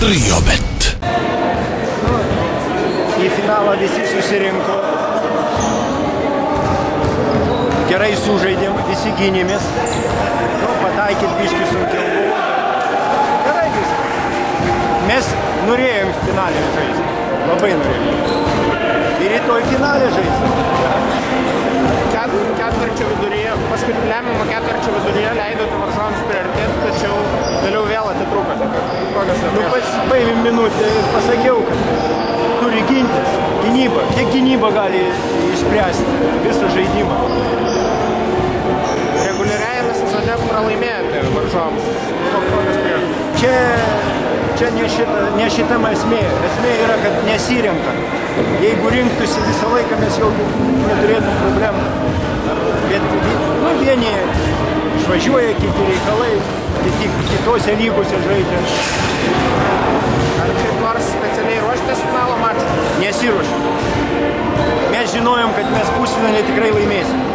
Trijobet. Į finalą visi susirinko. Gerai sužaidėm, visi gynėmės. Pataikyt biškį sunkiau buvo. Gerai viskas. Mes norėjom finalę žaisti. Labai norėjom. Ir rytoj finalę žaisti. Ketvirčio viduryje, paskutinį lemiamą ketvirčio viduryje leidote varžovams priartėti, tačiau vėliau vėl atitrūkote. Paėmėm minutę ir pasakiau, kad turi gintis. Gynyba. Kiek gynyba gali išspręsti visą žaidimą? Reguliariajame sezone pralaimėjote varžovams. Kokios priežastys? Čia ne šitam esmė. Esmė yra, kad nesirenka. Jeigu rinktųsi visą laiką, mes jau neturėtum problemų. Bet vieni išvažiuoja, kiti reikalai, kitose lygose žaidžia. Ar kaip nors specialiai ruoštės finalo mačą? Nesiruošėm. Mes žinojom, kad mes pusfinalį tikrai laimėsim.